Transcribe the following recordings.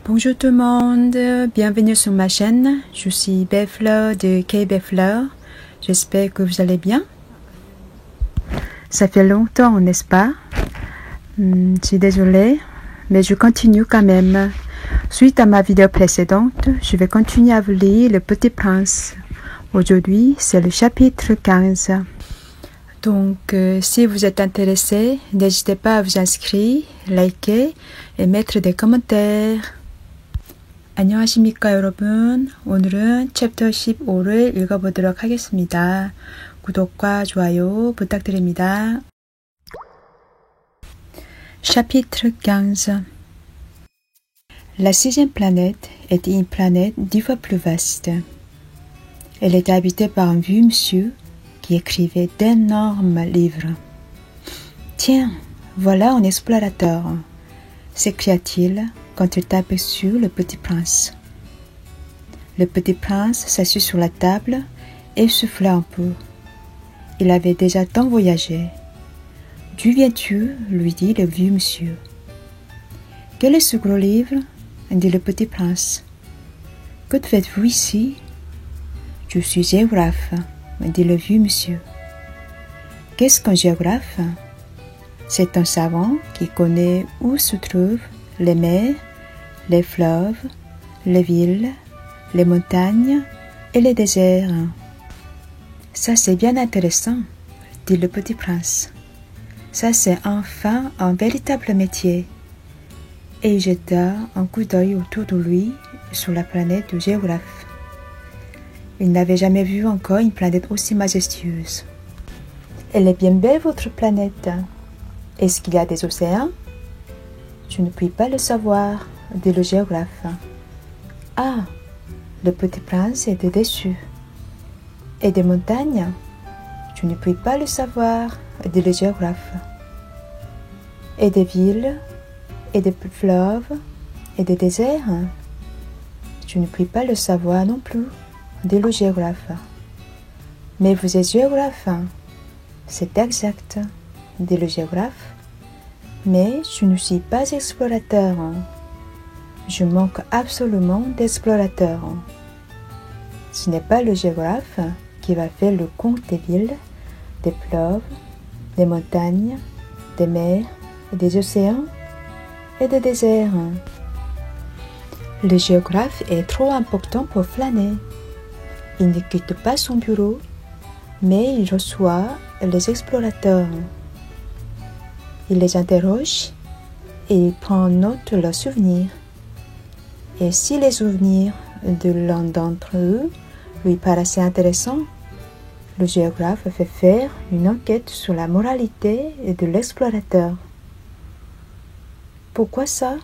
Bonjour tout le monde, bienvenue sur ma chaîne. Je suis Belle-Fleur de K-Belle-Fleur. J'espère que vous allez bien. Ça fait longtemps, n'est-ce pas? Je suis désolée, mais je continue quand même. Suite à ma vidéo précédente, je vais continuer à vous lire Le Petit Prince. Aujourd'hui, c'est le chapitre 15. Donc, si vous êtes intéressé, n'hésitez pas à vous inscrire, liker et mettre des commentaires. 안녕하십니까 여러분. 오늘은 챕터 15를 읽어보도록 하겠습니다. 구독과 좋아요 부탁드립니다. Chapitre 15. La sixième planète était une planète 10 fois plus vaste. Elle était habitée par un vieux monsieur qui écrivait d'énormes livres. « Tiens, voilà un explorateur !» s'écria-t-il quand il aperçut le petit prince. Le petit prince s'assit sur la table et souffla un peu. Il avait déjà tant voyagé. « D'où viens-tu » lui dit le vieux monsieur. « Quel est ce gros livre » dit le petit prince. « Que faites-vous ici ?»« Je suis géographe » dit le vieux monsieur. « Qu'est-ce qu'un géographe ?» C'est un savant qui connaît où se trouvent les mers, les fleuves, les villes, les montagnes et les déserts. « Ça c'est bien intéressant » dit le petit prince. « Ça c'est enfin un véritable métier. » Et il jeta un coup d'œil autour de lui sur la planète du géographe. Il n'avait jamais vu encore une planète aussi majestueuse. « Elle est bien belle votre planète. Est-ce qu'il y a des océans ?» « Je ne puis pas le savoir, » dit le géographe. « Ah !» Le petit prince était déçu. « Et des montagnes ?»« Je ne puis pas le savoir, » dit le géographe. « Et des villes, et des fleuves, et des déserts ?»« Je ne puis pas le savoir non plus, » dit le géographe. « Mais vous êtes géographe. »« C'est exact, » dit le géographe. Mais je ne suis pas explorateur. Je manque absolument d'explorateurs. Ce n'est pas le géographe qui va faire le compte des villes, des fleuves, des montagnes, des mers, des océans et des déserts. Le géographe est trop important pour flâner. Il ne quitte pas son bureau, mais il reçoit les explorateurs. Il les interroge et il prend note de leurs souvenirs. Et si les souvenirs de l'un d'entre eux lui paraissaient intéressants, le géographe fait faire une enquête sur la moralité de l'explorateur. Pourquoi ça?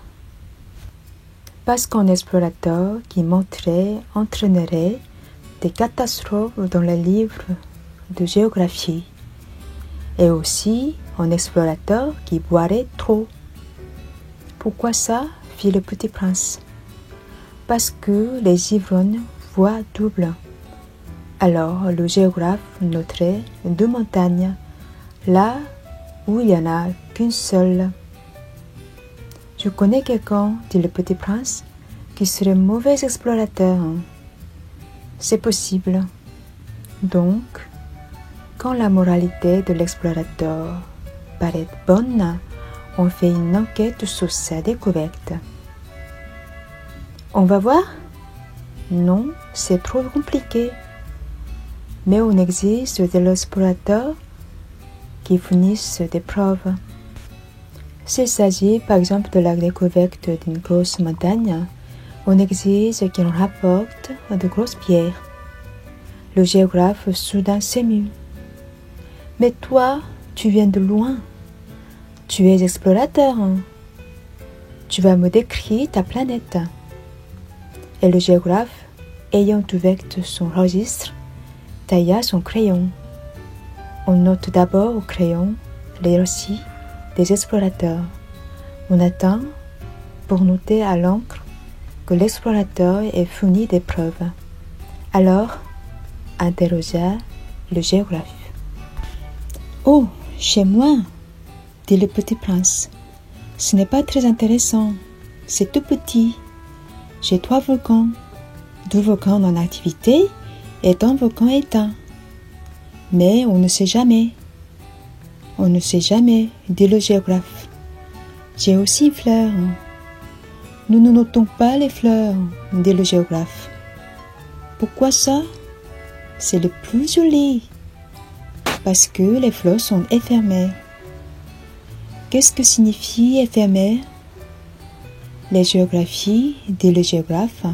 Parce qu'un explorateur qui menterait entraînerait des catastrophes dans les livres de géographie. Et aussi un explorateur qui boirait trop. Pourquoi ça? Fit le petit prince. Parce que les ivrognes voient double. Alors le géographe noterait 2 montagnes, là où il n'y en a qu'une seule. Je connais quelqu'un, dit le petit prince, qui serait mauvais explorateur. C'est possible. Donc, quand la moralité de l'explorateur paraît bonne, on fait une enquête sur sa découverte. On va voir? Non, c'est trop compliqué. Mais on existe des explorateurs qui fournissent des preuves. S'il s'agit par exemple de la découverte d'une grosse montagne, on exige qu'il rapporte de grosses pierres. Le géographe soudain s'émut. Mais toi, tu viens de loin. Tu es explorateur. Tu vas me décrire ta planète. Et le géographe, ayant ouvert son registre, tailla son crayon. On note d'abord au crayon les récits des explorateurs. On attend pour noter à l'encre que l'explorateur ait fourni des preuves. Alors, interrogea le géographe. « Oh, chez moi !» dit le petit prince. « Ce n'est pas très intéressant, c'est tout petit. j'ai 3 volcans, 2 volcans en activité et un volcan éteint. Mais on ne sait jamais. On ne sait jamais, dit le géographe. J'ai aussi une fleur. Nous ne notons pas les fleurs, dit le géographe. Pourquoi ça? C'est le plus joli. Parce que les fleurs sont éphémères. Qu'est-ce que signifie éphémère? Les géographies, dit le géographe,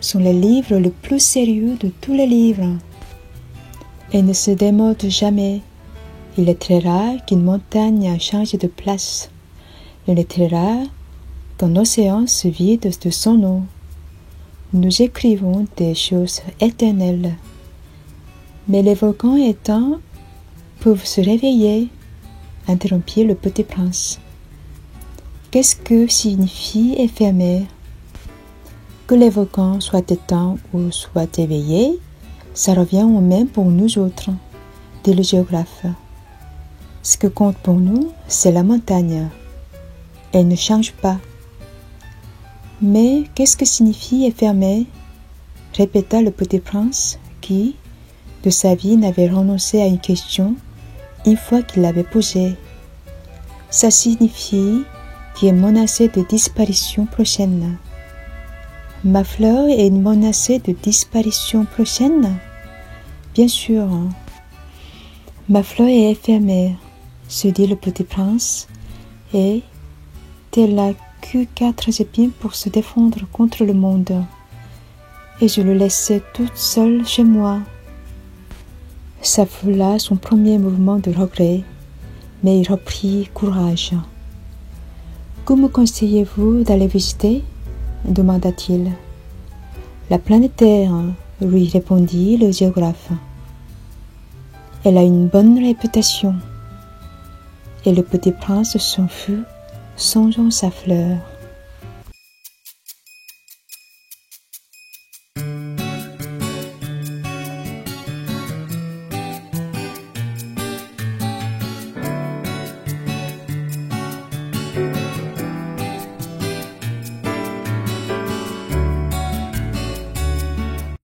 sont les livres les plus sérieux de tous les livres. Elles ne se démodent jamais. Il est très rare qu'une montagne change de place. Il est très rare qu'un océan se vide de son eau. Nous écrivons des choses éternelles. Mais les volcans éteints peuvent se réveiller, interrompit le petit prince. Qu'est-ce que signifie éphémère? Que les volcans soient éteints ou soient éveillés, ça revient au même pour nous autres, dit le géographe. Ce que compte pour nous, c'est la montagne. Elle ne change pas. Mais qu'est-ce que signifie éphémère? Répéta le petit prince qui, de sa vie, n'avait renoncé à une question une fois qu'il l'avait posée. Ça signifie qui est menacé de disparition prochaine. Ma fleur est menacée de disparition prochaine? Bien sûr. Ma fleur est éphémère, se dit le petit prince, et elle a que 4 épines pour se défendre contre le monde. Et je le laissais toute seule chez moi. Ça fut là son premier mouvement de regret, mais il reprit courage. « Que me conseillez-vous d'aller visiter ?» demanda-t-il. « La planète Terre, » lui répondit le géographe. « Elle a une bonne réputation. » Et le petit prince s'en fut, songeant sa fleur.